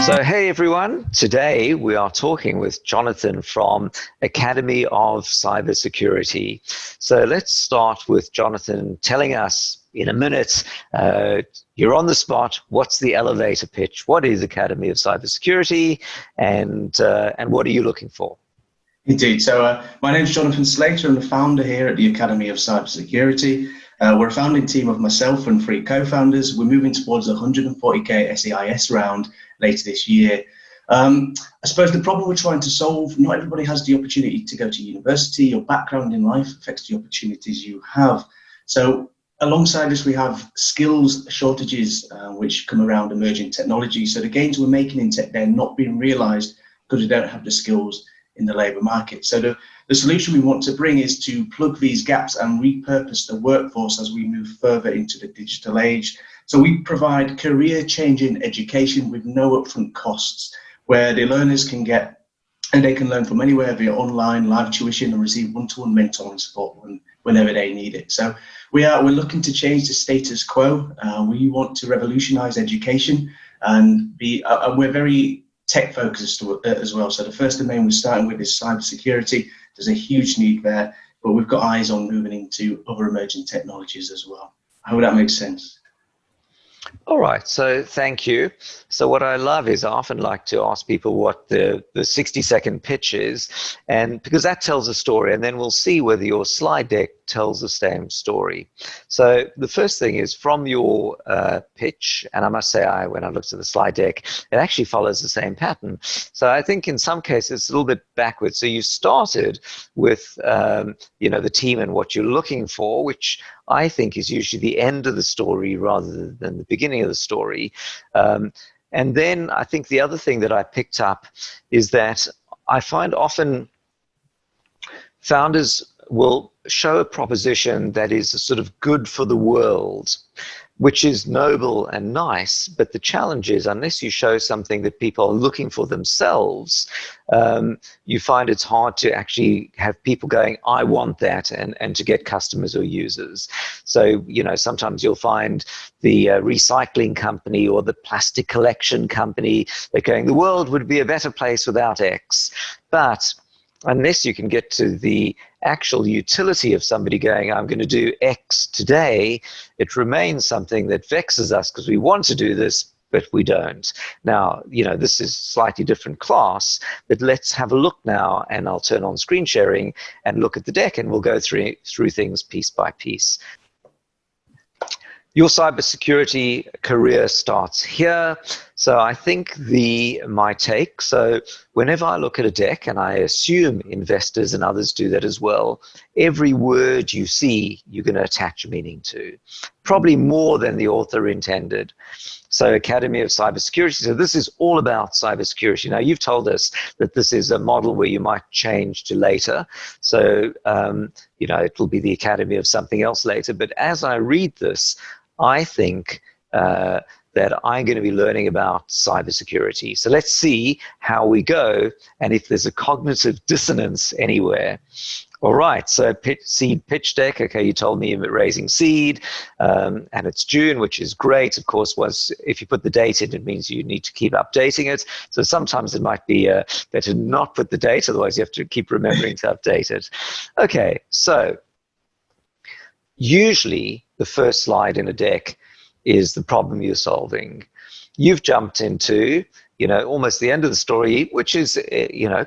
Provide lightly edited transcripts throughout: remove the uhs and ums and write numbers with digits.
So, hey everyone, today we are talking with Jonathan from Academy of Cybersecurity. So let's start with Jonathan telling us in a minute, you're on the spot, what's the elevator pitch? What is Academy of Cybersecurity, and what are you looking for? Indeed. So my name is Jonathan Slater. I'm the founder here at the Academy of Cybersecurity. We're a founding team of myself and three co-founders. We're moving towards a 140k SEIS round later this year. I suppose the problem we're trying to solve, not everybody has the opportunity to go to university. Your background in life affects the opportunities you have. So alongside this, we have skills shortages which come around emerging technology. So the gains we're making in tech, they're not being realized because we don't have the skills in the labour market. So the solution we want to bring is to plug these gaps and repurpose the workforce as we move further into the digital age. So we provide career-changing education with no upfront costs, where the learners can get, and they can learn from anywhere via online, live tuition, and receive one-to-one mentoring support whenever they need it. So we're looking to change the status quo. We want to revolutionise education, and we're very tech focused as well. So the first domain we're starting with is cybersecurity. There's a huge need there, but we've got eyes on moving into other emerging technologies as well. I hope that makes sense. All right, so thank you. So what I love is I often like to ask people what the 60-second pitch is, and because that tells a story, and then we'll see whether your slide deck tells the same story. So the first thing is from your pitch, and I must say when I looked at the slide deck, it actually follows the same pattern. So I think in some cases it's a little bit backwards. So you started with the team and what you're looking for, which I think is usually the end of the story rather than the beginning of the story. And then I think the other thing that I picked up is that I find often founders will show a proposition that is sort of good for the world, which is noble and nice, but the challenge is unless you show something that people are looking for themselves, you find it's hard to actually have people going, I want that, and to get customers or users. So, sometimes you'll find the recycling company or the plastic collection company, they're going, the world would be a better place without X. But unless you can get to the actual utility of somebody going, I'm going to do X today, it remains something that vexes us because we want to do this, but we don't. Now, this is slightly different class, but let's have a look now, and I'll turn on screen sharing and look at the deck, and we'll go through things piece by piece. Your cybersecurity career starts here. So I think my take, so whenever I look at a deck, and I assume investors and others do that as well, every word you see, you're going to attach a meaning to, probably more than the author intended. So Academy of Cybersecurity, so this is all about cybersecurity. Now, you've told us that this is a model where you might change to later. So, it'll be the Academy of something else later. But as I read this, I think that I'm going to be learning about cybersecurity. So let's see how we go and if there's a cognitive dissonance anywhere. All right, so seed pitch deck. Okay, you told me you're raising seed, and it's June, which is great. Of course, if you put the date in, it means you need to keep updating it. So sometimes it might be better not put the date, otherwise you have to keep remembering to update it. Okay, so usually the first slide in a deck is the problem you're solving. You've jumped into almost the end of the story, which is,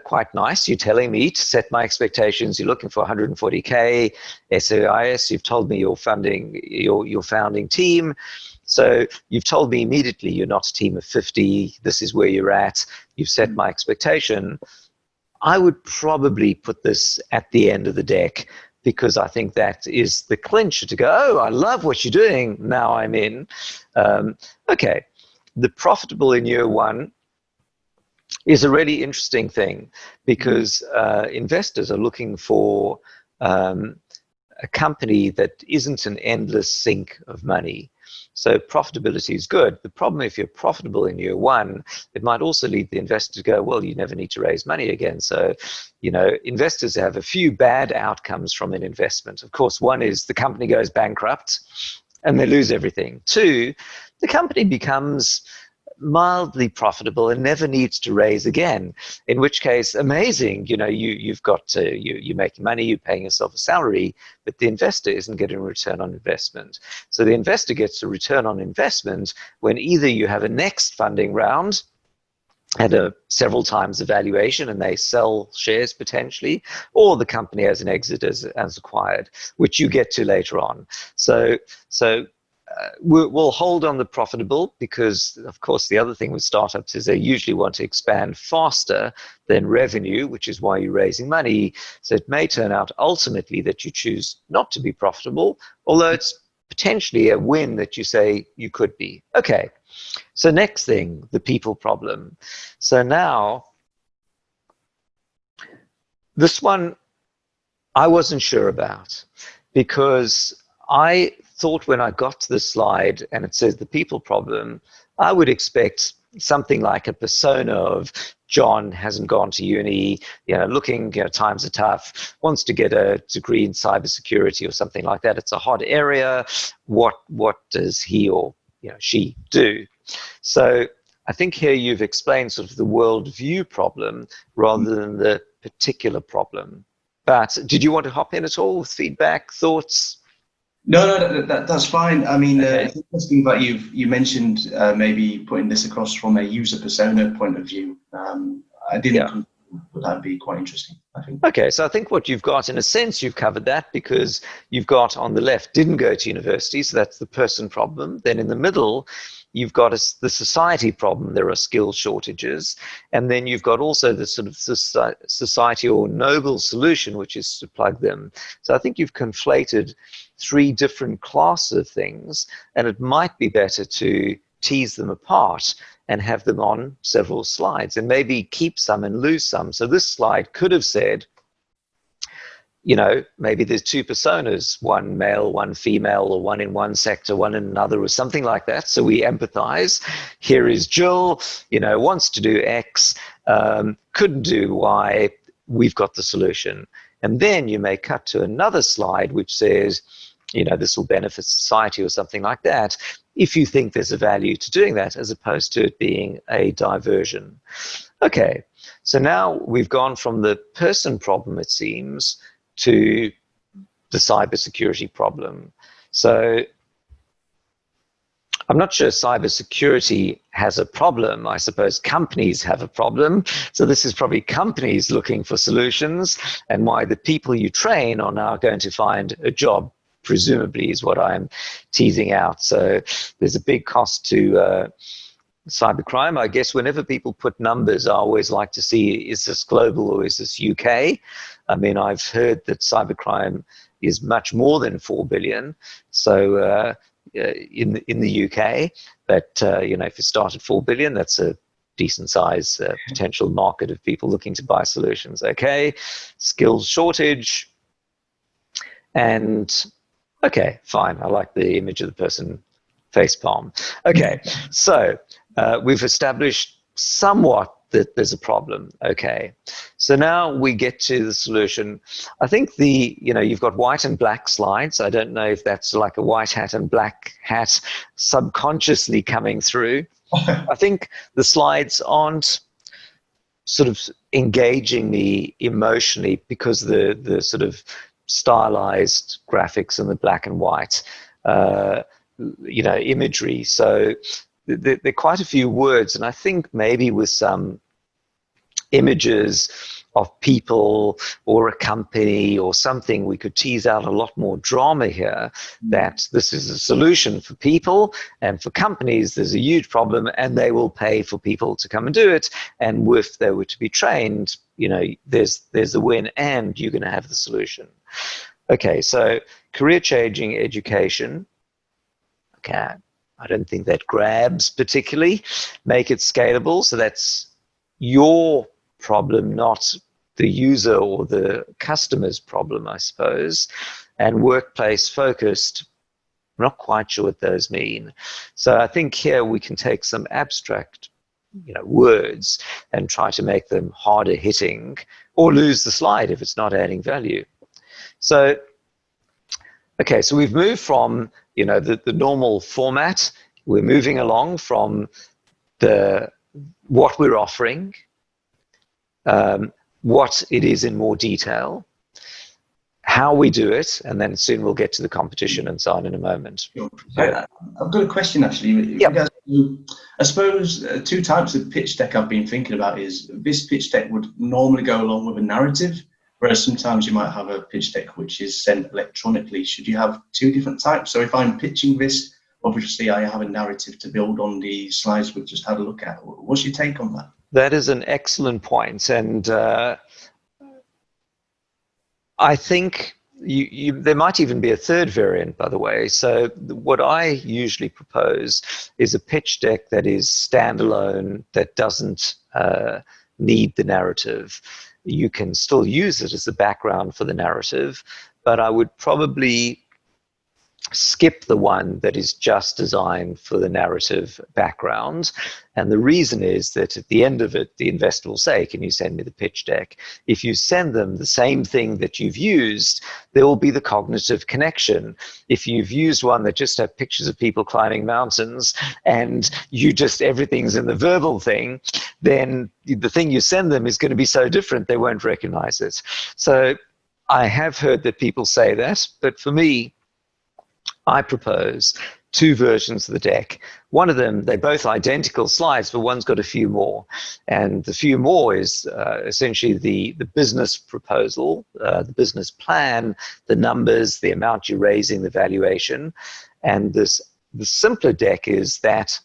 quite nice. You're telling me to set my expectations. You're looking for 140K SEIS. You've told me your founding team. So you've told me immediately you're not a team of 50. This is where you're at. You've set my expectation. I would probably put this at the end of the deck, because I think that is the clincher to go, oh, I love what you're doing. Now I'm in. Okay. The profitable in year one is a really interesting thing, because investors are looking for a company that isn't an endless sink of money. So profitability is good. The problem, if you're profitable in year one, it might also lead the investor to go, well, you never need to raise money again. So, investors have a few bad outcomes from an investment. Of course, one is the company goes bankrupt and they lose everything. Two, the company becomes mildly profitable and never needs to raise again, in which case, amazing, you've got you're making money, you're paying yourself a salary, but the investor isn't getting a return on investment. So the investor gets a return on investment when either you have a next funding round at several times the valuation and they sell shares potentially, or the company has an exit as acquired, which you get to later on. So we'll hold on the profitable because, of course, the other thing with startups is they usually want to expand faster than revenue, which is why you're raising money. So it may turn out ultimately that you choose not to be profitable, although it's potentially a win that you say you could be. Okay. So next thing, the people problem. So now, this one I wasn't sure about because I thought when I got to the slide and it says the people problem, I would expect something like a persona of John hasn't gone to uni, looking, times are tough, wants to get a degree in cybersecurity or something like that. It's a hot area. What does he or she do? So I think here you've explained sort of the worldview problem rather than the particular problem. But did you want to hop in at all with feedback, thoughts? No, that's fine. I mean, Okay. it's interesting that you mentioned maybe putting this across from a user persona point of view. I didn't, but that'd be quite interesting, I think. Okay, so I think what you've got, in a sense, you've covered that because you've got on the left, didn't go to university, so that's the person problem. Then in the middle, you've got the society problem. There are skill shortages. And then you've got also the sort of society or noble solution, which is to plug them. So I think you've conflated three different classes of things, and it might be better to tease them apart and have them on several slides and maybe keep some and lose some. So this slide could have said, maybe there's two personas, one male, one female, or one in one sector, one in another, or something like that. So we empathize. Here is Jill, wants to do X, couldn't do Y. We've got the solution. And then you may cut to another slide which says, this will benefit society or something like that, if you think there's a value to doing that, as opposed to it being a diversion. Okay, so now we've gone from the person problem, it seems, to the cybersecurity problem. So I'm not sure cybersecurity has a problem. I suppose companies have a problem. So this is probably companies looking for solutions, and why the people you train are now going to find a job, presumably, is what I'm teasing out. So there's a big cost to cybercrime. I guess whenever people put numbers, I always like to see, is this global or is this UK? I mean, I've heard that cybercrime is much more than 4 billion. So in the UK, but if you start at 4 billion, that's a decent size potential market of people looking to buy solutions. Okay, skills shortage, and okay, fine. I like the image of the person face palm. Okay, so we've established somewhat that there's a problem. Okay, so now we get to the solution. I think you've got white and black slides. I don't know if that's like a white hat and black hat subconsciously coming through. I think the slides aren't sort of engaging me emotionally because the sort of stylized graphics and the black and white imagery. So there are quite a few words, and I think maybe with some images of people or a company or something, we could tease out a lot more drama here, that this is a solution for people, and for companies there's a huge problem and they will pay for people to come and do it, and if they were to be trained, there's a win and you're going to have the solution. Okay, so career-changing education. Okay, I don't think that grabs particularly. Make it scalable, so that's your problem, not the user or the customer's problem, I suppose. And workplace focused, I'm not quite sure what those mean. So I think here we can take some abstract words and try to make them harder hitting, or lose the slide if it's not adding value. So, okay, so we've moved from the normal format. We're moving along from what we're offering, what it is in more detail, how we do it, and then soon we'll get to the competition and so on in a moment. Sure. So, I've got a question actually. Yep. I suppose two types of pitch deck I've been thinking about is this pitch deck would normally go along with a narrative, whereas sometimes you might have a pitch deck which is sent electronically. Should you have two different types? So if I'm pitching this, obviously I have a narrative to build on the slides we've just had a look at. What's your take on that? that is an excellent point, and I think there might even be a third variant, by the way. So what I usually propose is a pitch deck that is standalone, that doesn't need the narrative. You can still use it as the background for the narrative, but I would probably skip the one that is just designed for the narrative background. And the reason is that at the end of it, the investor will say, can you send me the pitch deck? If you send them the same thing that you've used, there will be the cognitive connection. If you've used one that just have pictures of people climbing mountains and everything's in the verbal thing, then the thing you send them is going to be so different they won't recognize it. So I have heard that people say that, but for me, I propose two versions of the deck. One of them, they're both identical slides, but one's got a few more. And the few more is essentially the business proposal, the business plan, the numbers, the amount you're raising, the valuation. And the simpler deck is that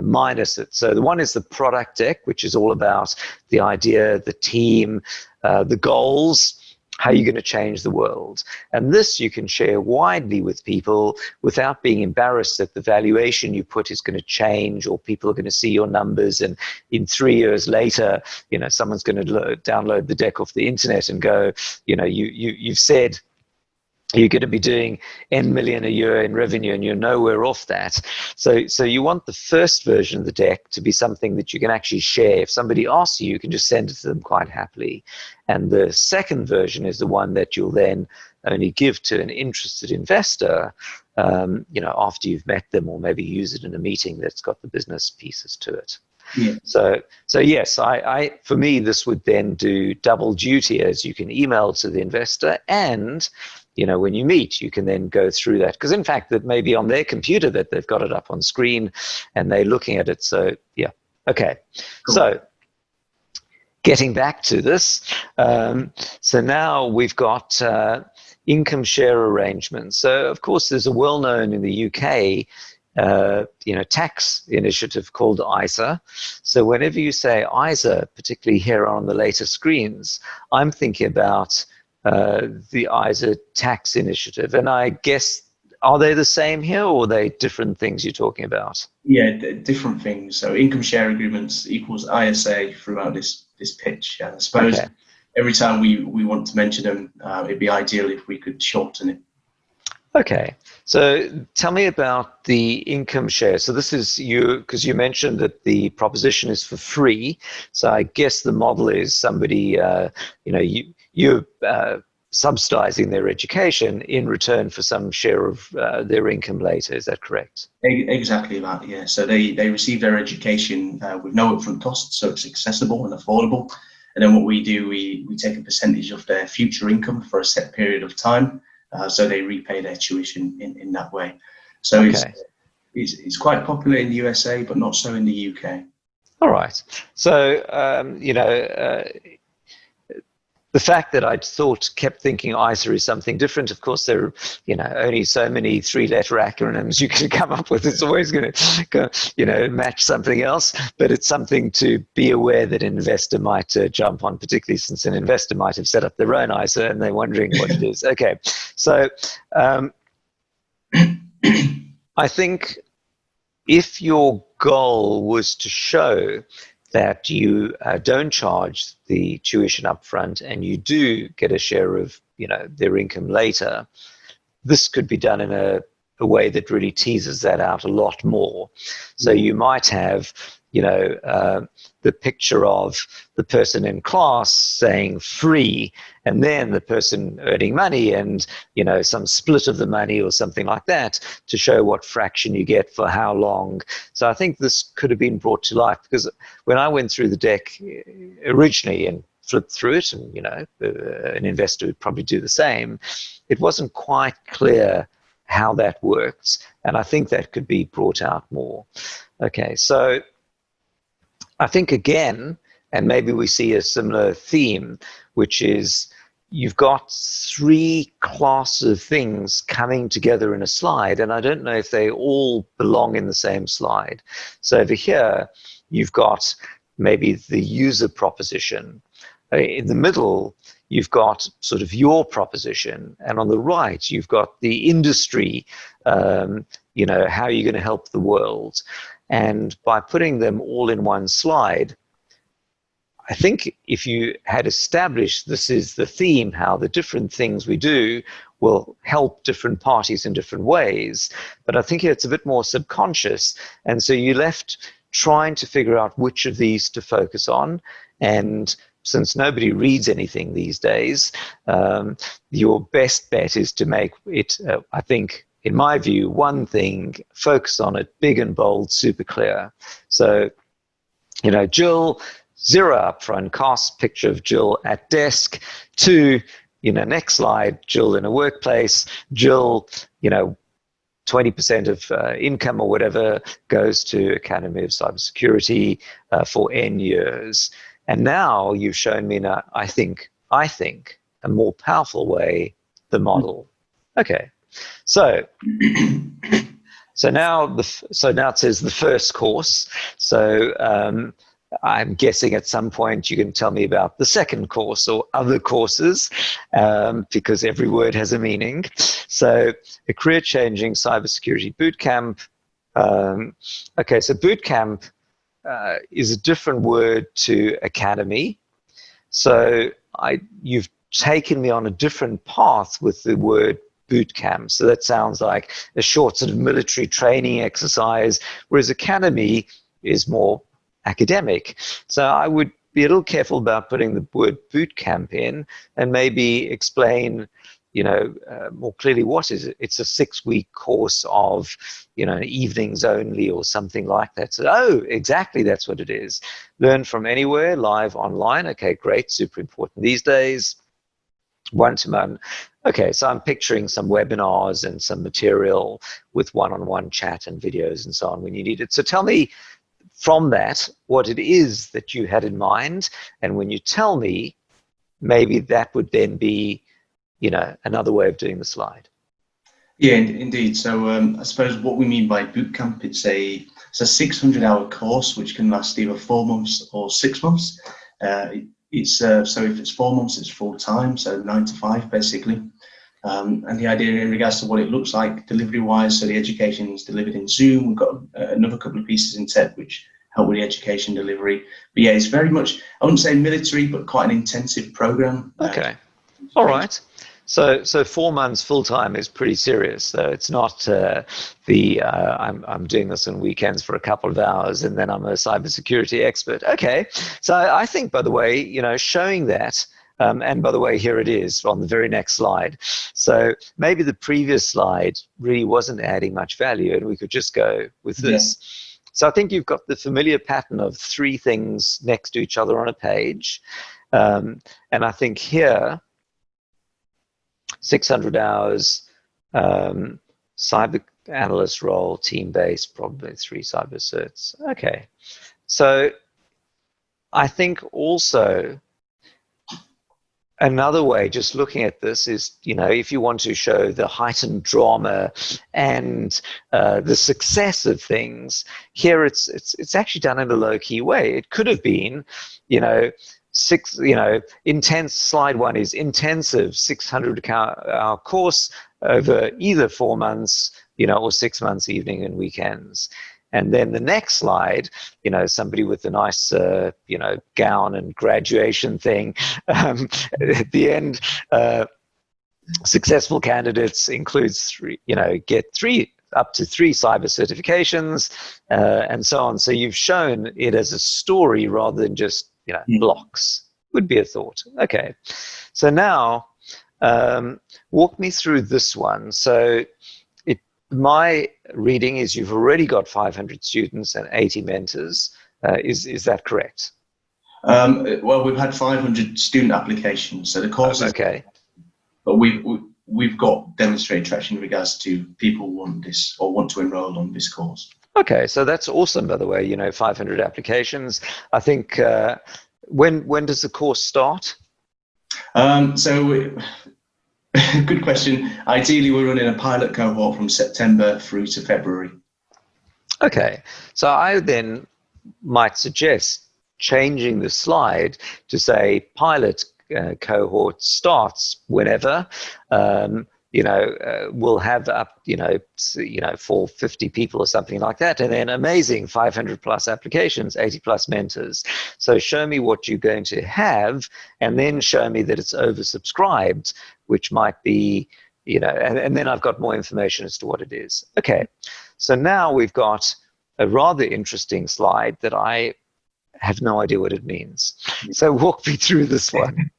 minus it. So the one is the product deck, which is all about the idea, the team, the goals, how you're going to change the world. And this you can share widely with people without being embarrassed that the valuation you put is going to change, or people are going to see your numbers, and in 3 years later, someone's going to download the deck off the internet and go, you've said you're going to be doing N million a year in revenue and you're nowhere off that. So you want the first version of the deck to be something that you can actually share. If somebody asks you, you can just send it to them quite happily. And the second version is the one that you'll then only give to an interested investor, after you've met them, or maybe use it in a meeting that's got the business pieces to it. Yeah. So yes, for me, this would then do double duty, as you can email to the investor, and when you meet, you can then go through that. Because in fact, that may be on their computer that they've got it up on screen and they're looking at it. So yeah, okay. Cool. So getting back to this, so now we've got income share arrangements. So of course, there's a well-known in the UK tax initiative called ISA. So whenever you say ISA, particularly here on the later screens, I'm thinking about the ISA tax initiative. And I guess, are they the same here, or are they different things you're talking about? Yeah, different things. So income share agreements equals ISA throughout this pitch. I suppose every time we want to mention them, it'd be ideal if we could shorten it. Okay, so tell me about the income share. So this is because you mentioned that the proposition is for free. So I guess the model is somebody, you're subsidizing their education in return for some share of their income later. Is that correct? Exactly that, yeah. So they receive their education with no upfront costs, so it's accessible and affordable. And then what we do, we take a percentage of their future income for a set period of time. So they repay their tuition in that way. So it's quite popular in the USA, but not so in the UK. All right. So, the fact that I kept thinking ISA is something different. Of course, there are, only so many three-letter acronyms you can come up with. It's always going to, match something else. But it's something to be aware that an investor might jump on, particularly since an investor might have set up their own ISA and they're wondering what it is. Okay, so I think if your goal was to show that you don't charge the tuition up front and you do get a share of their income later, this could be done in a way that really teases that out a lot more. So you might have the picture of the person in class saying free, and then the person earning money and, some split of the money or something like that to show what fraction you get for how long. So I think this could have been brought to life, because when I went through the deck originally and flipped through it, and, an investor would probably do the same, it wasn't quite clear how that works. And I think that could be brought out more. Okay, so I think again, and maybe we see a similar theme, which is you've got three classes of things coming together in a slide, and I don't know if they all belong in the same slide. So over here, you've got maybe the user proposition. In the middle, you've got sort of your proposition, and on the right, you've got the industry, how are you going to help the world? And by putting them all in one slide, I think if you had established this is the theme, how the different things we do will help different parties in different ways, but I think it's a bit more subconscious, and so you left trying to figure out which of these to focus on. And since nobody reads anything these days, your best bet is to make it, I think, in my view, one thing, focus on it, big and bold, super clear. So, Jill, 0 upfront costs, picture of Jill at desk. 2, next slide, Jill in a workplace. Jill, 20% of income or whatever goes to Academy of Cybersecurity for N years. And now you've shown me, I think, a more powerful way, the model. Okay. So now it says the first course. So I'm guessing at some point you can tell me about the second course or other courses, because every word has a meaning. So a career-changing cybersecurity bootcamp. Okay, so bootcamp is a different word to academy. So you've taken me on a different path with the word boot camp. So that sounds like a short sort of military training exercise, whereas academy is more academic. So I would be a little careful about putting the word boot camp in, and maybe explain, more clearly what is it. It's a 6-week course of, evenings only or something like that. So, oh, exactly, that's what it is. Learn from anywhere, live, online. Okay, great, super important these days. One-to-one. Okay, so I'm picturing some webinars and some material with one-on-one chat and videos and so on when you need it. So tell me from that what it is that you had in mind, and when you tell me, maybe that would then be, another way of doing the slide. Yeah, indeed. So I suppose what we mean by bootcamp, it's a 600-hour course which can last either 4 months or 6 months. So if it's 4 months, it's full time, so 9 to 5 basically. And the idea in regards to what it looks like delivery-wise, so the education is delivered in Zoom. We've got another couple of pieces in tech which help with the education delivery. But yeah, it's very much, I wouldn't say military, but quite an intensive program. Okay, all right. So 4 months full time is pretty serious. So it's not I'm doing this on weekends for a couple of hours and then I'm a cybersecurity expert. Okay, so I think, by the way, showing that, and by the way, here it is on the very next slide. So maybe the previous slide really wasn't adding much value, and we could just go with this. Yeah. So I think you've got the familiar pattern of 3 things next to each other on a page, and I think here, 600 hours, cyber analyst role, team-based, probably 3 cyber certs. Okay, so I think also another way, just looking at this, is, if you want to show the heightened drama and the success of things, here it's actually done in a low-key way. It could have been, intense. Slide 1 is intensive 600-hour course over either 4 months, or 6 months, evening and weekends. And then the next slide, somebody with a nice, gown and graduation thing. At the end, successful candidates includes 3, get 3 up to 3 cyber certifications, and so on. So you've shown it as a story rather than just, blocks. Would be a thought. Okay. So now, walk me through this one. So my reading is you've already got 500 students and 80 mentors. Is that correct? Well, we've had 500 student applications, so the course is okay. But we've got demonstrated traction in regards to people who want this or want to enroll on this course. Okay, so that's awesome. By the way, 500 applications. I think when does the course start? Good question. Ideally, we're running a pilot cohort from September through to February. Okay, so I then might suggest changing the slide to say pilot cohort starts whenever. We'll have up, for 50 people or something like that, and then amazing 500 plus applications, 80 plus mentors. So show me what you're going to have, and then show me that it's oversubscribed, which might be, and then I've got more information as to what it is. Okay, so now we've got a rather interesting slide that I have no idea what it means. So walk me through this one.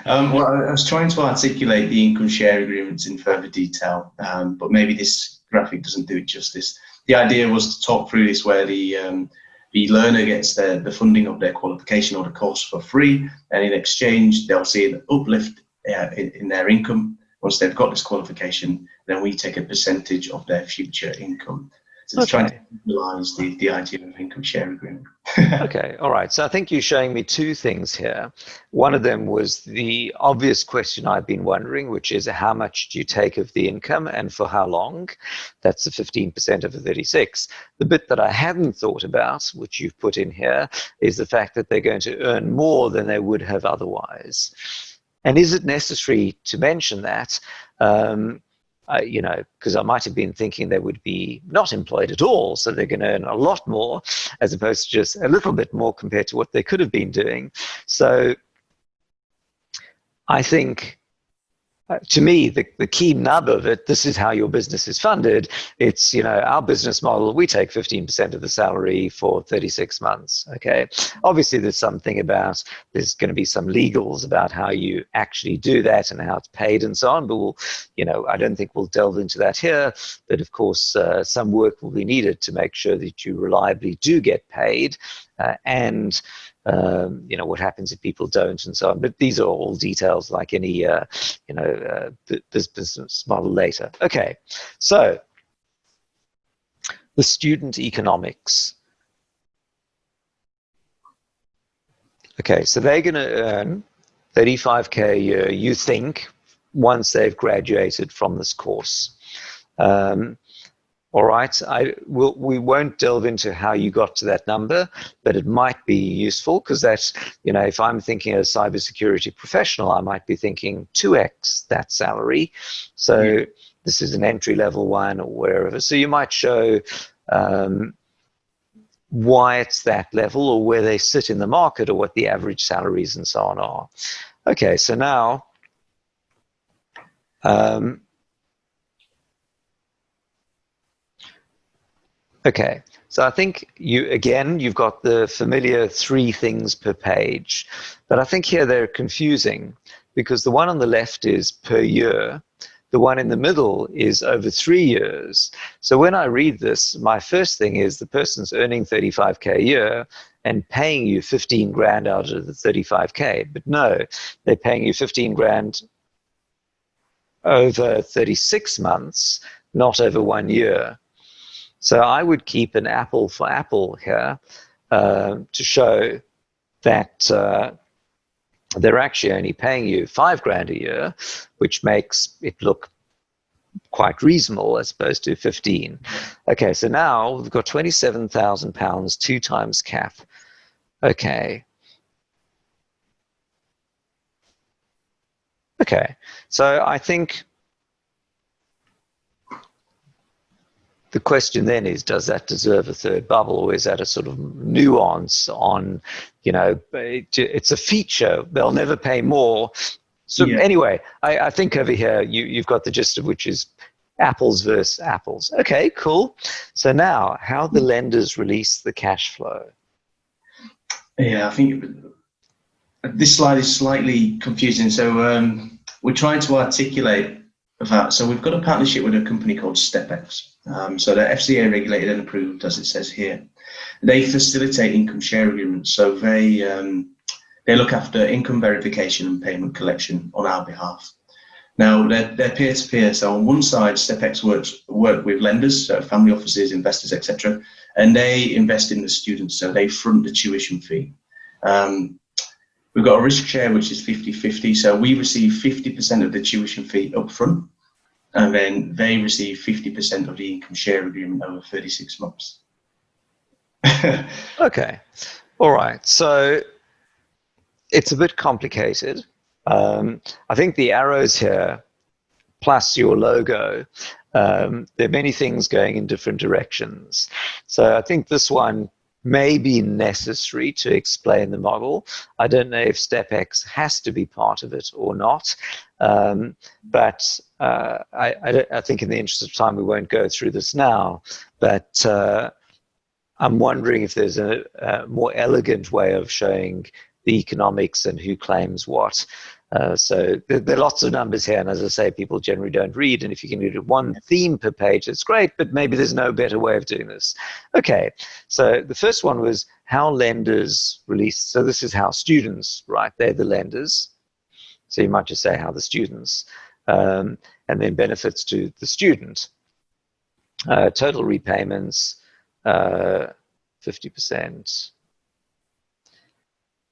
Well, I was trying to articulate the income share agreements in further detail, but maybe this graphic doesn't do it justice. The idea was to talk through this where the learner gets the funding of their qualification or the course for free, and in exchange they'll see an uplift in their income. Once they've got this qualification, then we take a percentage of their future income. So it's trying to visualize the idea of income share agreement. Okay, all right. So I think you're showing me two things here. One of them was the obvious question I've been wondering, which is how much do you take of the income and for how long? That's the 15% of the 36. The bit that I hadn't thought about, which you've put in here, is the fact that they're going to earn more than they would have otherwise. And is it necessary to mention that? Because I might have been thinking they would be not employed at all, so they're going to earn a lot more as opposed to just a little bit more compared to what they could have been doing. So I think, to me, the key nub of it, this is how your business is funded. It's, our business model, we take 15% of the salary for 36 months, okay? Obviously, there's something about, there's going to be some legals about how you actually do that and how it's paid and so on, but we'll, I don't think we'll delve into that here. But of course, some work will be needed to make sure that you reliably do get paid and what happens if people don't and so on. But these are all details like any, this business model later. Okay, so the student economics. Okay, so they're going to earn 35K a year, you think, once they've graduated from this course. All right, we won't delve into how you got to that number, but it might be useful because that's, if I'm thinking as a cybersecurity professional, I might be thinking 2x that salary. So this is an entry-level one or wherever. So you might show why it's that level or where they sit in the market or what the average salaries and so on are. Okay, so now okay, so I think you've got the familiar 3 things per page, but I think here they're confusing because the one on the left is per year, the one in the middle is over 3 years. So when I read this, my first thing is the person's earning 35K a year and paying you 15 grand out of the 35K, but no, they're paying you 15 grand over 36 months, not over 1 year. So I would keep an apple for apple here to show that they're actually only paying you 5 grand a year, which makes it look quite reasonable as opposed to 15. Okay, so now we've got £27,000, 2 times cap. Okay. Okay, so I think the question then is, does that deserve a third bubble, or is that a sort of nuance on, it's a feature, they'll never pay more. So anyway, I think over here you've got the gist of which is apples versus apples. Okay, cool. So now, how the lenders release the cash flow? Yeah, I think this slide is slightly confusing. So we're trying to articulate that. So we've got a partnership with a company called StepX. So they're FCA regulated and approved, as it says here. They facilitate income share agreements. So they look after income verification and payment collection on our behalf. Now, they're peer-to-peer. So on one side, StepX work with lenders, so family offices, investors, etc., and they invest in the students, so they front the tuition fee. We've got a risk share, which is 50-50. So we receive 50% of the tuition fee up front, and then they receive 50% of the income share agreement over 36 months. Okay. All right. So it's a bit complicated. I think the arrows here, plus your logo, there are many things going in different directions. So I think this one may be necessary to explain the model. I don't know if StepX has to be part of it or not, but I think in the interest of time we won't go through this now, but I'm wondering if there's a more elegant way of showing the economics and who claims what. So there are lots of numbers here, and as I say, people generally don't read, and if you can do one theme per page, it's great, but maybe there's no better way of doing this. Okay, so the first one was how lenders release. So this is how students, right? They're the lenders. So you might just say how the students, and then benefits to the student. Total repayments, 50%.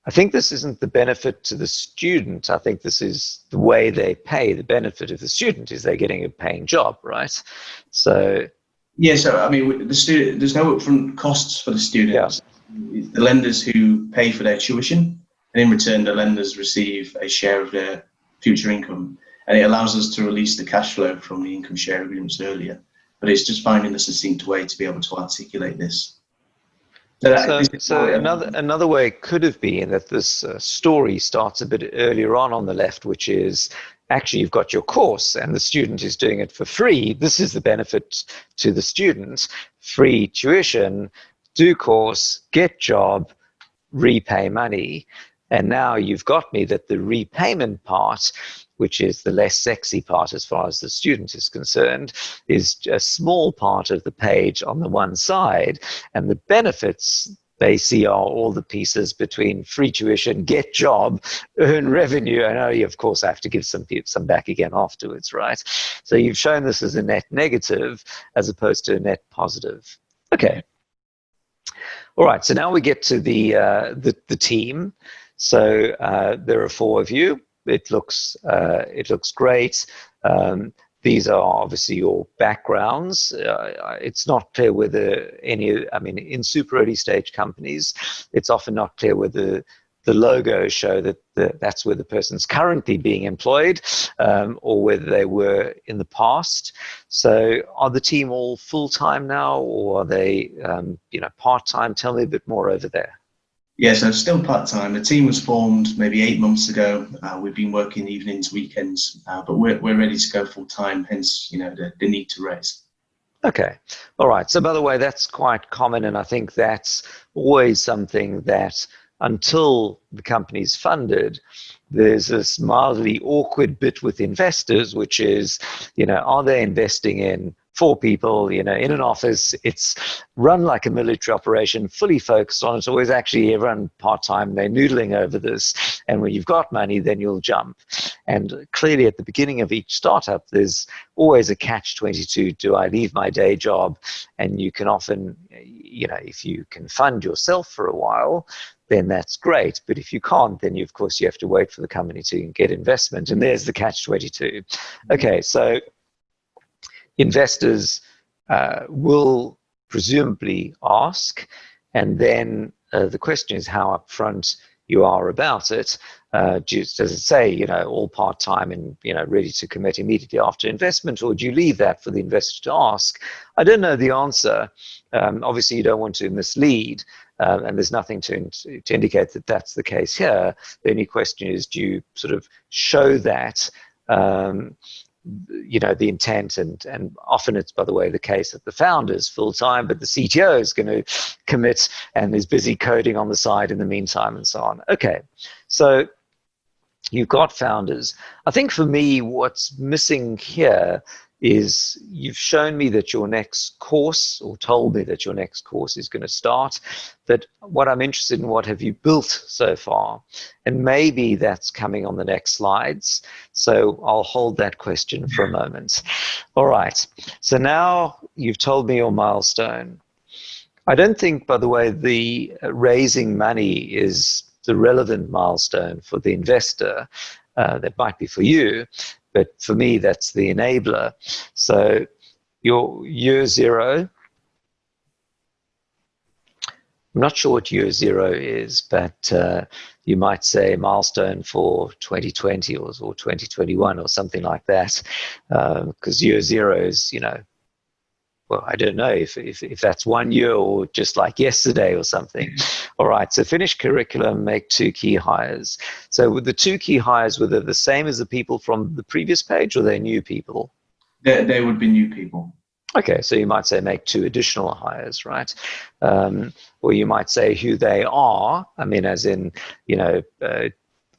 I think this isn't the benefit to the student. I think this is the way they pay. The benefit of the student is they're getting a paying job, right? So yeah. So I mean, the student, there's no upfront costs for the students. Yeah. The lenders who pay for their tuition, and in return, the lenders receive a share of their future income, and it allows us to release the cash flow from the income share agreements earlier. But it's just finding a succinct way to be able to articulate this. So another way could have been that this story starts a bit earlier on the left, which is actually you've got your course and the student is doing it for free. This is the benefit to the student: free tuition, do course, get job, repay money. And now you've got me that the repayment part, which is the less sexy part as far as the student is concerned, is a small part of the page on the one side, and the benefits they see are all the pieces between free tuition, get job, earn revenue, and you of course have to give some back again afterwards, right? So you've shown this as a net negative as opposed to a net positive. Okay. All right, so now we get to the team. So there are 4 of you. It looks great. These are obviously your backgrounds. It's not clear whether in super early stage companies, it's often not clear whether the logos show that that's where the person's currently being employed, or whether they were in the past. So are the team all full-time now, or are they part-time? Tell me a bit more over there. Yeah, so still part-time. The team was formed maybe 8 months ago. We've been working evenings, weekends, but we're ready to go full-time, hence the need to raise. Okay. All right. So by the way, that's quite common, and I think that's always something that until the company's funded, there's this mildly awkward bit with investors, which is, are they investing in 4 people, in an office? It's run like a military operation, fully focused on it, or is actually everyone part-time, they're noodling over this, and when you've got money, then you'll jump. And clearly at the beginning of each startup, there's always a catch-22. Do I leave my day job? And you can often, if you can fund yourself for a while, then that's great. But if you can't, then of course you have to wait for the company to get investment. And there's the catch-22. Okay, so investors will presumably ask, and then the question is how upfront you are about it. Does it say, all part-time and, ready to commit immediately after investment, or do you leave that for the investor to ask? I don't know the answer. Obviously, you don't want to mislead, and there's nothing to indicate that that's the case here. The only question is, do you sort of show that the intent, and often it's, by the way, the case that the founder's full-time, but the CTO is going to commit and is busy coding on the side in the meantime, and so on. Okay, so you've got founders. I think for me, what's missing here is you've shown me that your next course, or told me that your next course is going to start, but what I'm interested in, what have you built so far? And maybe that's coming on the next slides. So I'll hold that question for a moment. All right. So now you've told me your milestone. I don't think, by the way, the raising money is the relevant milestone for the investor. That might be for you, but for me, that's the enabler. So your year zero, I'm not sure what year zero is, but you might say milestone for 2020 or 2021 or something like that, because year zero is, well, I don't know if that's 1 year or just like yesterday or something. All right, so finish curriculum, make 2 key hires. So with the 2 key hires, were they the same as the people from the previous page, or are they new people? They would be new people. Okay, so you might say make 2 additional hires, right? Or you might say who they are, I mean, as in,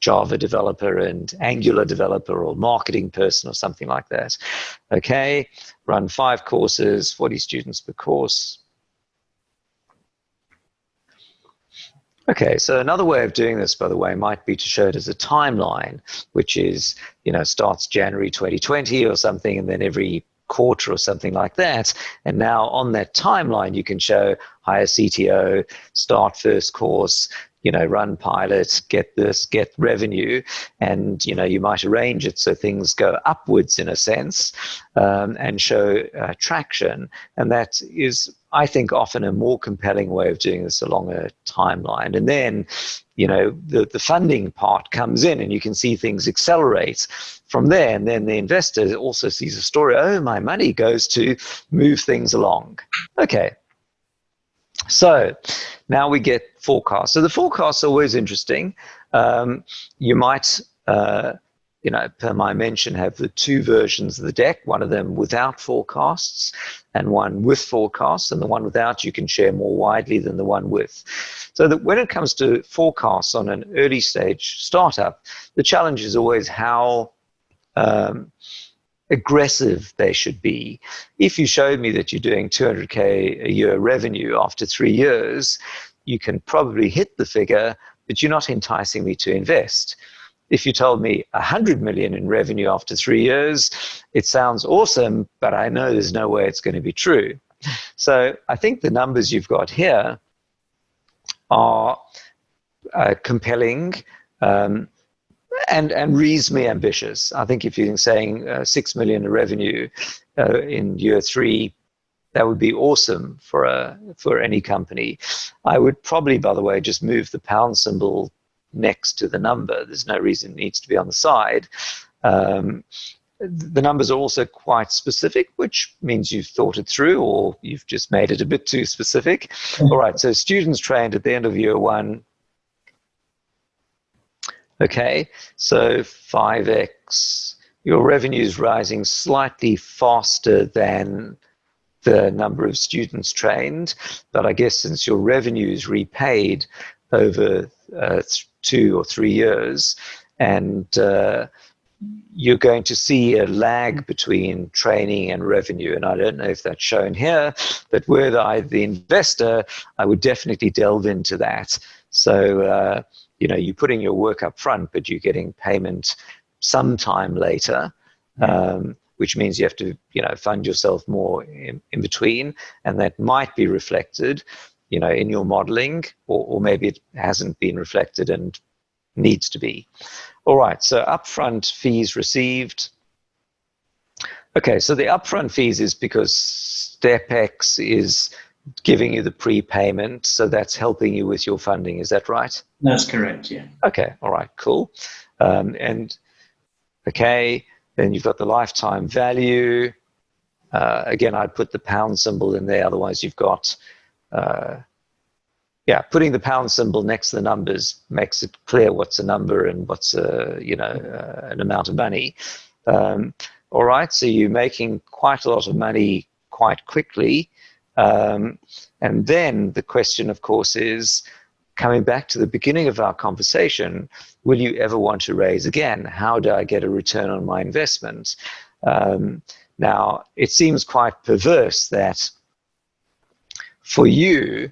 Java developer and Angular developer or marketing person or something like that. Okay, run 5 courses, 40 students per course. Okay, so another way of doing this, by the way, might be to show it as a timeline, which is, starts January 2020 or something, and then every quarter or something like that. And now on that timeline, you can show hire CTO, start first course, run pilot, get this, get revenue, and, you might arrange it so things go upwards in a sense, and show traction. And that is, I think, often a more compelling way of doing this along a timeline. And then, the funding part comes in and you can see things accelerate from there. And then the investor also sees a story, oh, my money goes to move things along. Okay. So now we get forecasts. So the forecasts are always interesting. You might, per my mention, have the 2 versions of the deck, one of them without forecasts and one with forecasts, and the one without you can share more widely than the one with. So that when it comes to forecasts on an early stage startup, the challenge is always how aggressive they should be. If you showed me that you're doing 200K a year revenue after 3 years, you can probably hit the figure, but you're not enticing me to invest. If you told me 100 million in revenue after 3 years, it sounds awesome, but I know there's no way it's going to be true. So I think the numbers you've got here are compelling, and reasonably ambitious. I think if you're saying 6 million in revenue in year 3, that would be awesome for any company. I would probably, by the way, just move the pound symbol next to the number. There's no reason it needs to be on the side. The numbers are also quite specific, which means you've thought it through, or you've just made it a bit too specific. All right, so students trained at the end of year 1. Okay, so 5x, your revenue is rising slightly faster than the number of students trained, but I guess since your revenue is repaid over 2 or 3 years, and you're going to see a lag between training and revenue, and I don't know if that's shown here, but were I the investor, I would definitely delve into that. So, you're putting your work up front, but you're getting payment sometime later, which means you have to, fund yourself more in between, and that might be reflected, in your modeling, or maybe it hasn't been reflected and needs to be. All right, so upfront fees received. Okay, so the upfront fees is because StepX is giving you the prepayment, so that's helping you with your funding. Is that right? That's correct, yeah. Okay, all right, cool. And okay, then you've got the lifetime value. Again, I'd put the pound symbol in there, otherwise you've got, putting the pound symbol next to the numbers makes it clear what's a number and what's an amount of money. All right, so you're making quite a lot of money quite quickly. And then the question, of course, is, coming back to the beginning of our conversation, will you ever want to raise again? How do I get a return on my investment? Now, it seems quite perverse that for you,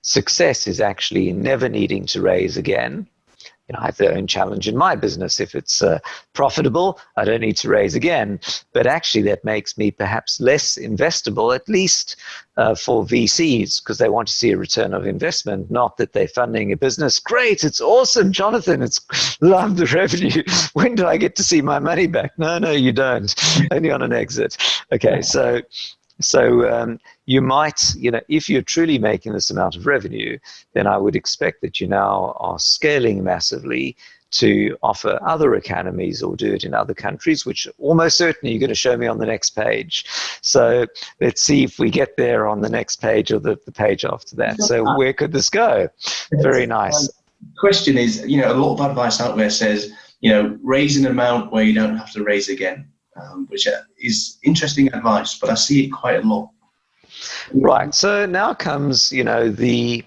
success is actually never needing to raise again. I have their own challenge in my business. If it's profitable, I don't need to raise again. But actually, that makes me perhaps less investable, at least for VCs, because they want to see a return of investment, not that they're funding a business. Great, it's awesome, Jonathan. It's love the revenue. When do I get to see my money back? No, you don't. Only on an exit. Okay, so you might, if you're truly making this amount of revenue, then I would expect that you now are scaling massively to offer other academies or do it in other countries, which almost certainly you're going to show me on the next page. So let's see if we get there on the next page or the page after that. So where could this go? Very nice. Question is, a lot of advice out there says, raise an amount where you don't have to raise again. Which is interesting advice, but I see it quite a lot. Right. So now comes, the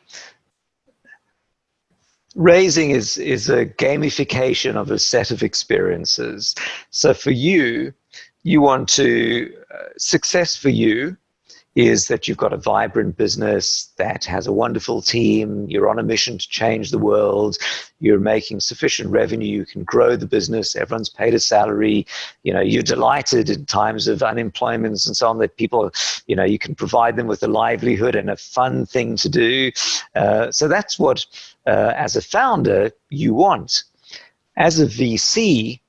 raising is a gamification of a set of experiences. So for you want to, success for you is that you've got a vibrant business that has a wonderful team, you're on a mission to change the world, you're making sufficient revenue, you can grow the business, everyone's paid a salary, you're delighted in times of unemployment and so on that people, you can provide them with a livelihood and a fun thing to do. So that's what, as a founder, you want. As a VCs,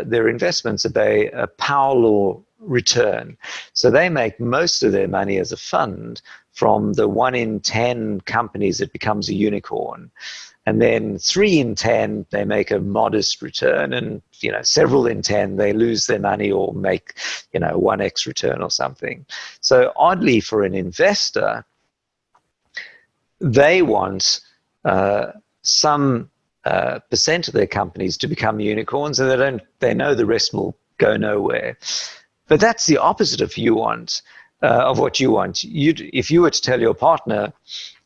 their investments obey a power law return. So they make most of their money as a fund from the 1 in 10 companies that becomes a unicorn. And then 3 in 10, they make a modest return, and several in 10, they lose their money or make 1x return or something. So oddly, for an investor, they want some percent of their companies to become unicorns, and they know the rest will go nowhere. But that's the opposite of what you want. If you were to tell your partner,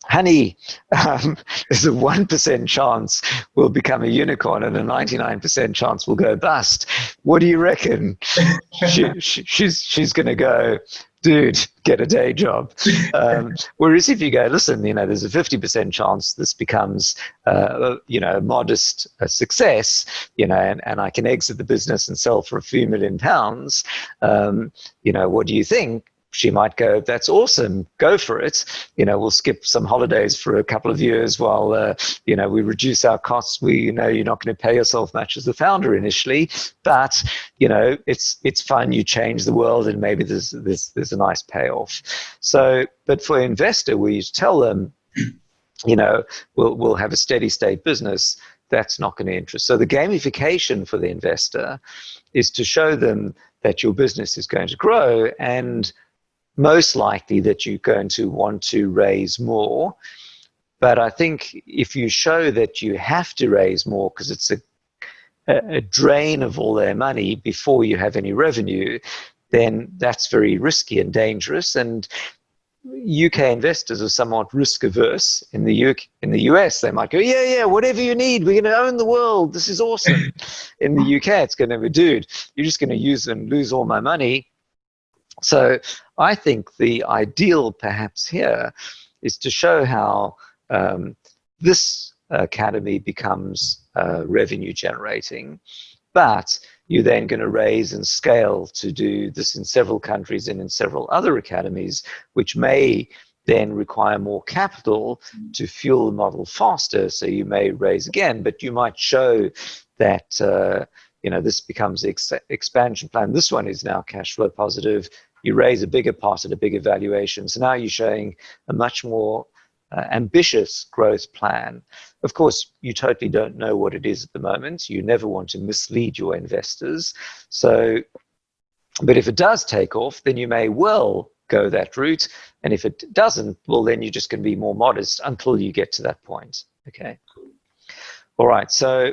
honey, there's a 1% chance we'll become a unicorn and a 99% chance we'll go bust, what do you reckon? She's going to go, dude, get a day job. Whereas if you go, listen, there's a 50% chance this becomes, a modest success, and I can exit the business and sell for a few £1 million. What do you think? She might go, that's awesome, go for it. We'll skip some holidays for a couple of years while, we reduce our costs. We know you're not going to pay yourself much as the founder initially, but, it's fun. You change the world and maybe there's a nice payoff. So, but for an investor, we tell them, we'll have a steady state business. That's not going to interest. So the gamification for the investor is to show them that your business is going to grow and most likely that you're going to want to raise more. But I think if you show that you have to raise more because it's a drain of all their money before you have any revenue, then that's very risky and dangerous. And UK investors are somewhat risk averse. In the US, they might go, yeah, whatever you need, we're going to own the world. This is awesome. In the UK, it's going to be, dude, you're just going to use and lose all my money. So I think the ideal perhaps here is to show how this academy becomes revenue generating, but you're then going to raise and scale to do this in several countries and in several other academies, which may then require more capital to fuel the model faster. So you may raise again, but you might show that this becomes the expansion plan. This one is now cash flow positive. You raise a bigger pot at a bigger valuation. So now you're showing a much more ambitious growth plan. Of course, you totally don't know what it is at the moment. You never want to mislead your investors. So, but if it does take off, then you may well go that route. And if it doesn't, well, then you're just going to be more modest until you get to that point. Okay. All right. So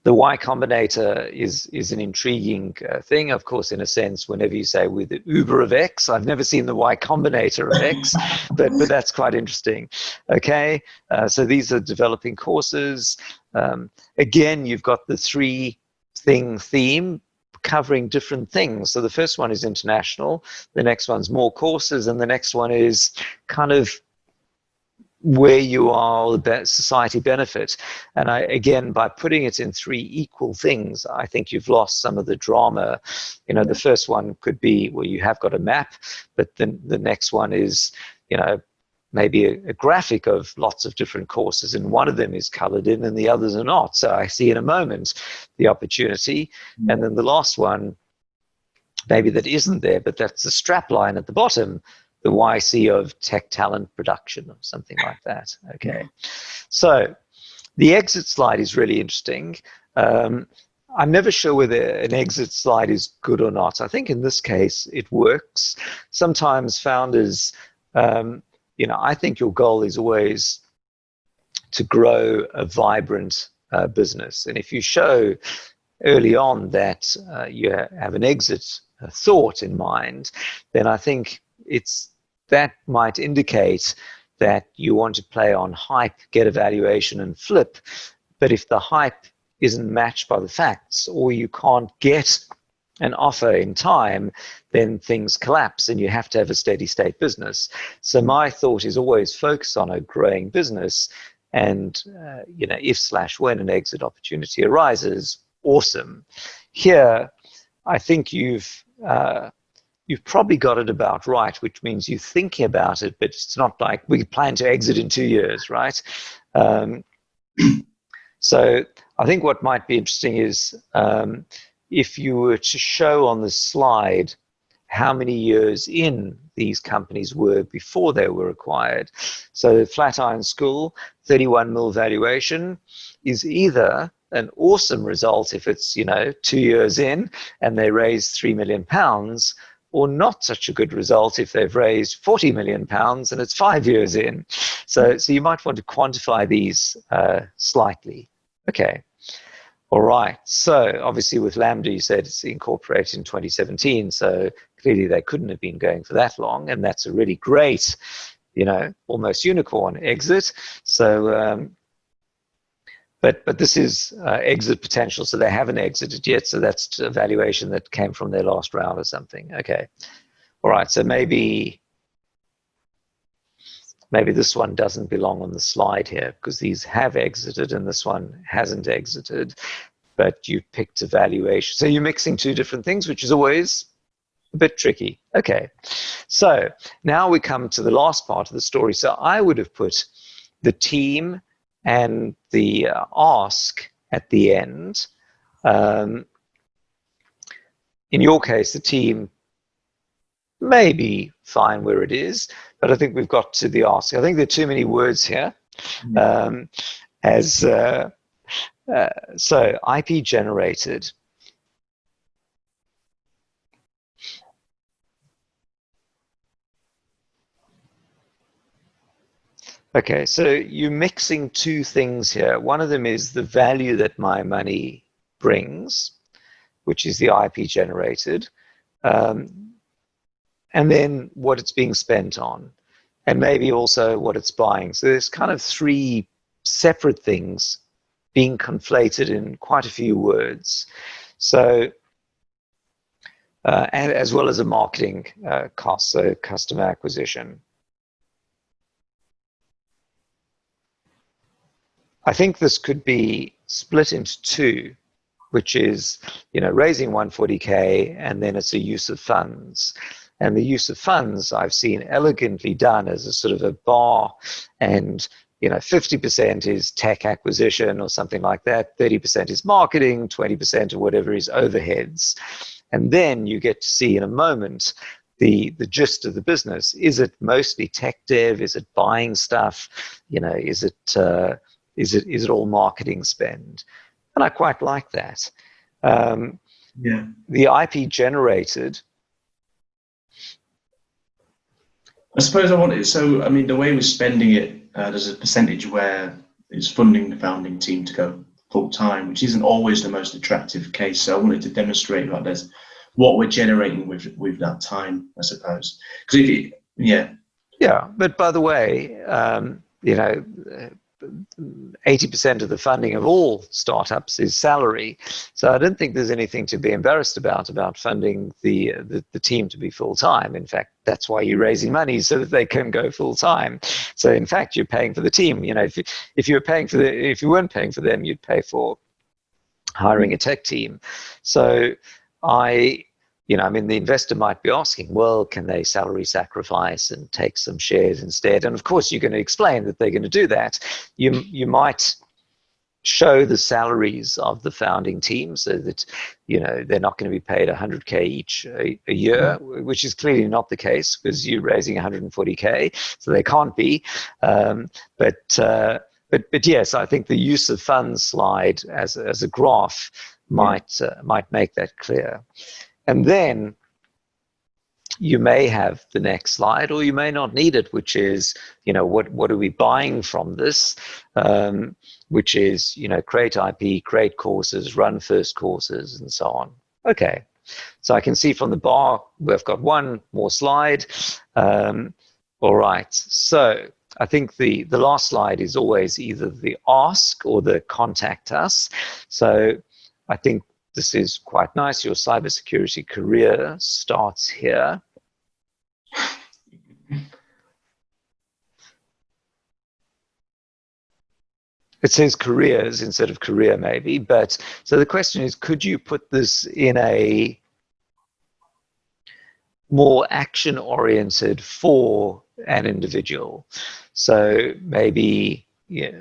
The Y Combinator is an intriguing thing. Of course, in a sense, whenever you say with the Uber of X, I've never seen the Y Combinator of X, but that's quite interesting. Okay, so these are developing courses. Again, you've got the three-thing theme covering different things. So the first one is international, the next one's more courses, and the next one is kind of where you are, the society benefit. And again, by putting it in three equal things, I think you've lost some of the drama. You know, the first one could be where you have got a map, but then the next one is, you know, maybe a graphic of lots of different courses, and one of them is colored in and the others are not. So I see in a moment the opportunity. And then the last one, maybe that isn't there, but that's the strap line at the bottom, the YC of tech talent production or something like that. Okay, so the exit slide is really interesting. I'm never sure whether an exit slide is good or not. I think in this case it works. Sometimes founders, you know, I think your goal is always to grow a vibrant business, and if you show early on that you have an exit thought in mind, then I think that might indicate that you want to play on hype, get a valuation, and flip. But if the hype isn't matched by the facts, or you can't get an offer in time, then things collapse and you have to have a steady state business. So my thought is always focus on a growing business, and you know, if/when an exit opportunity arises, awesome. Here, I think you've probably got it about right, which means you're thinking about it, but it's not like we plan to exit in 2 years, right? So I think what might be interesting is if you were to show on the slide how many years in these companies were before they were acquired. So Flatiron School, 31 mil valuation, is either an awesome result if it's, you know, 2 years in and they raised £3 million, or not such a good result if they've raised £40 million and it's 5 years in. So you might want to quantify these slightly. Okay. All right. So obviously with Lambda, you said it's incorporated in 2017. So clearly they couldn't have been going for that long. And that's a really great, you know, almost unicorn exit. So, but this is exit potential, so they haven't exited yet. So that's a valuation that came from their last round or something. Okay. All right. So maybe this one doesn't belong on the slide here because these have exited and this one hasn't exited, but you picked a valuation. So you're mixing two different things, which is always a bit tricky. Okay. So now we come to the last part of the story. So I would have put the team and the ask at the end. In your case, the team may be fine where it is, but I think we've got to the ask. I think there are too many words here. So IP generated. Okay, so you're mixing two things here. One of them is the value that my money brings, which is the IP generated, and then what it's being spent on, and maybe also what it's buying. So there's kind of three separate things being conflated in quite a few words. So, and as well as a marketing cost, so customer acquisition. I think this could be split into two, which is, you know, raising 140K and then it's a use of funds. And the use of funds I've seen elegantly done as a sort of a bar, and, you know, 50% is tech acquisition or something like that, 30% is marketing, 20% or whatever is overheads. And then you get to see in a moment the gist of the business. Is it mostly tech dev? Is it buying stuff? You know, is it all marketing spend? And I quite like that. The IP generated. I suppose I wanted, so I mean, the way we're spending it, there's a percentage where it's funding the founding team to go full time, which isn't always the most attractive case. So I wanted to demonstrate that there's what we're generating with that time, I suppose. Because if you, yeah, but by the way, you know, 80% of the funding of all startups is salary. So I don't think there's anything to be embarrassed about funding the team to be full time. In fact, that's why you're raising money, so that they can go full time. So in fact, you're paying for the team. You know, if you weren't paying for them, you'd pay for hiring a tech team. So I mean, the investor might be asking, well, can they salary sacrifice and take some shares instead? And of course, you're going to explain that they're going to do that. You might show the salaries of the founding team so that, you know, they're not going to be paid 100K each a year, which is clearly not the case because you're raising 140K, so they can't be. But yes, I think the use of funds slide as a graph might make that clear. And then you may have the next slide, or you may not need it, which is, you know, what are we buying from this? Which is, you know, create IP, create courses, run first courses, and so on. Okay, so I can see from the bar we've got one more slide. All right, so I think the last slide is always either the ask or the contact us. So I think this is quite nice. Your cybersecurity career starts here. It says careers instead of career, maybe. But so the question is, could you put this in a more action-oriented for an individual? So maybe, you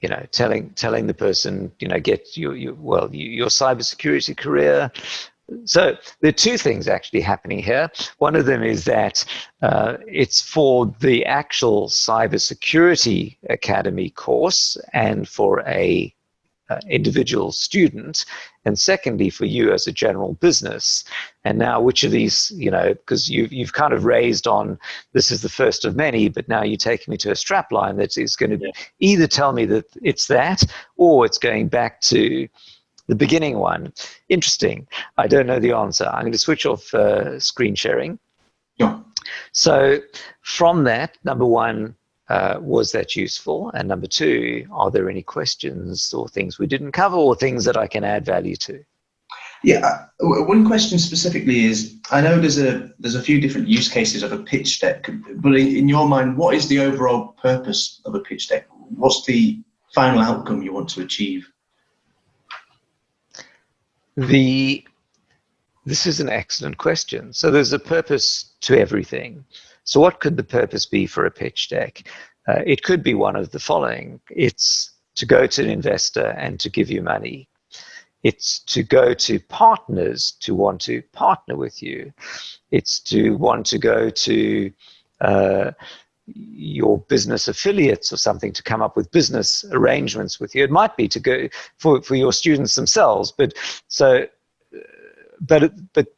know, telling the person, you know, get your cybersecurity career. So there are two things actually happening here. One of them is that it's for the actual cybersecurity academy course and for a individual student, and secondly for you as a general business. And now which of these, you know, because you've kind of raised on this is the first of many, but now you're taking me to a strap line that is going to either tell me that it's that, or it's going back to the beginning one. Interesting. I don't know the answer. I'm going to switch off screen sharing. Yeah. So from that, number one, was that useful? And number two, are there any questions or things we didn't cover or things that I can add value to? Yeah, one question specifically is, I know there's a few different use cases of a pitch deck, but in your mind, what is the overall purpose of a pitch deck? What's the final outcome you want to achieve? This is an excellent question. So there's a purpose to everything. So what could the purpose be for a pitch deck? It could be one of the following. It's to go to an investor and to give you money. It's to go to partners to want to partner with you. It's to want to go to your business affiliates or something to come up with business arrangements with you. It might be to go for your students themselves, but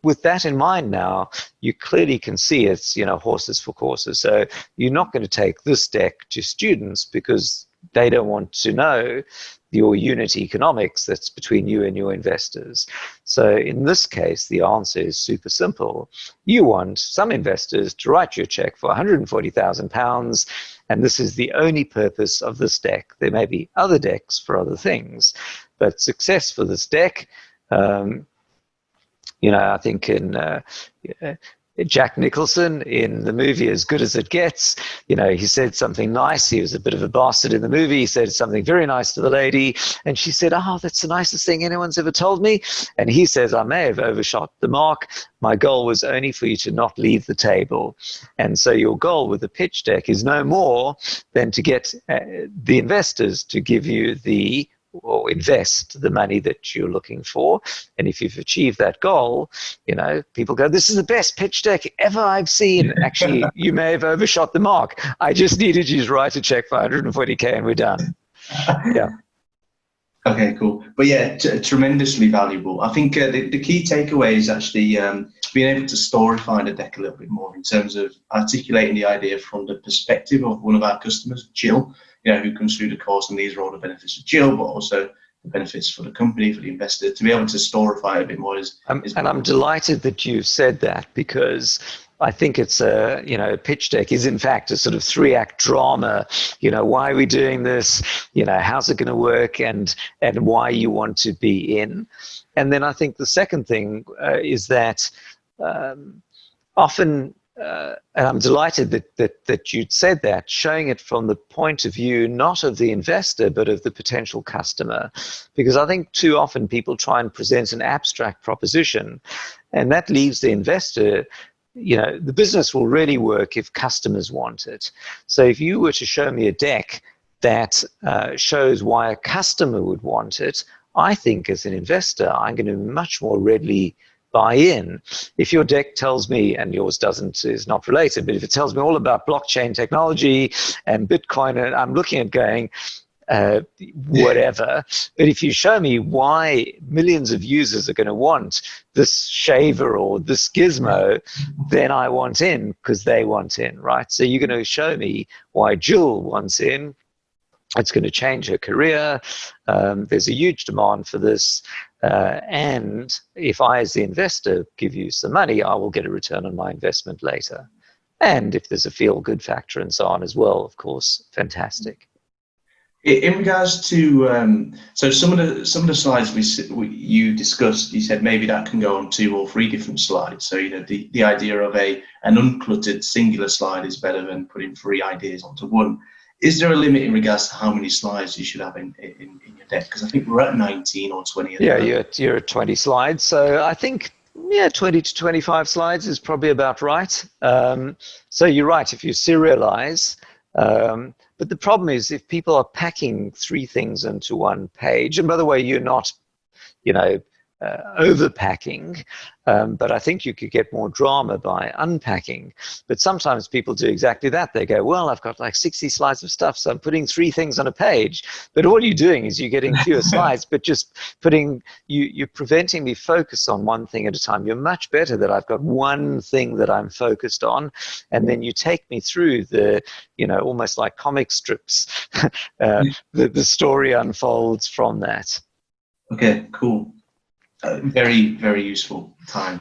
with that in mind now, you clearly can see it's, you know, horses for courses. So you're not going to take this deck to students because they don't want to know your unit economics that's between you and your investors. So in this case, the answer is super simple. You want some investors to write you a check for £140,000, and this is the only purpose of this deck. There may be other decks for other things, but success for this deck, you know, I think in Jack Nicholson in the movie As Good as It Gets, you know, he said something nice. He was a bit of a bastard in the movie. He said something very nice to the lady, and she said, "Oh, that's the nicest thing anyone's ever told me." And he says, "I may have overshot the mark. My goal was only for you to not leave the table." And so your goal with the pitch deck is no more than to get the investors to give you the or invest the money that you're looking for. And if you've achieved that goal, you know, people go, "This is the best pitch deck ever I've seen." Actually, you may have overshot the mark. I just needed you to write a check for 140K and we're done. Yeah. Okay, cool. But yeah, tremendously valuable. I think the key takeaway is actually being able to storify the deck a little bit more in terms of articulating the idea from the perspective of one of our customers, Jill, who comes through the course, and these are all the benefits of Jill, but also the benefits for the company, for the investor. To be able to storify it a bit more is and I'm delighted that you've said that, because I think it's a pitch deck is in fact a sort of 3-act drama. Why are we doing this? How's it going to work, and why you want to be in. And then I think the second thing is that often, and I'm delighted that you'd said that, showing it from the point of view not of the investor but of the potential customer, because I think too often people try and present an abstract proposition, and that leaves the investor. The business will really work if customers want it. So if you were to show me a deck that shows why a customer would want it, I think as an investor, I'm going to much more readily buy in. If your deck tells me, and yours is not related, but if it tells me all about blockchain technology and Bitcoin, and I'm looking at going, whatever. But if you show me why millions of users are going to want this shaver or this gizmo, then I want in because they want in, right? So you're going to show me why Jill wants in. It's going to change her career. There's a huge demand for this. And if I, as the investor, give you some money, I will get a return on my investment later. And if there's a feel-good factor and so on as well, of course, fantastic. In regards to so some of the slides you discussed, you said maybe that can go on 2 or 3 different slides. So the idea of an uncluttered singular slide is better than putting 3 ideas onto one. Is there a limit in regards to how many slides you should have in your deck? Because I think we're at 19 or 20. Yeah, you're at 20 slides. So I think 20 to 25 slides is probably about right. So you're right if you serialize. But the problem is if people are packing 3 things into one page, and by the way, you're not, overpacking, but I think you could get more drama by unpacking. But sometimes people do exactly that. They go, well, I've got like 60 slides of stuff, so I'm putting 3 things on a page. But all you're doing is you're getting fewer slides, but just you're preventing me focus on one thing at a time. You're much better that I've got one thing that I'm focused on, and then you take me through the, almost like comic strips. The story unfolds from that. Okay, cool. Very, very useful time.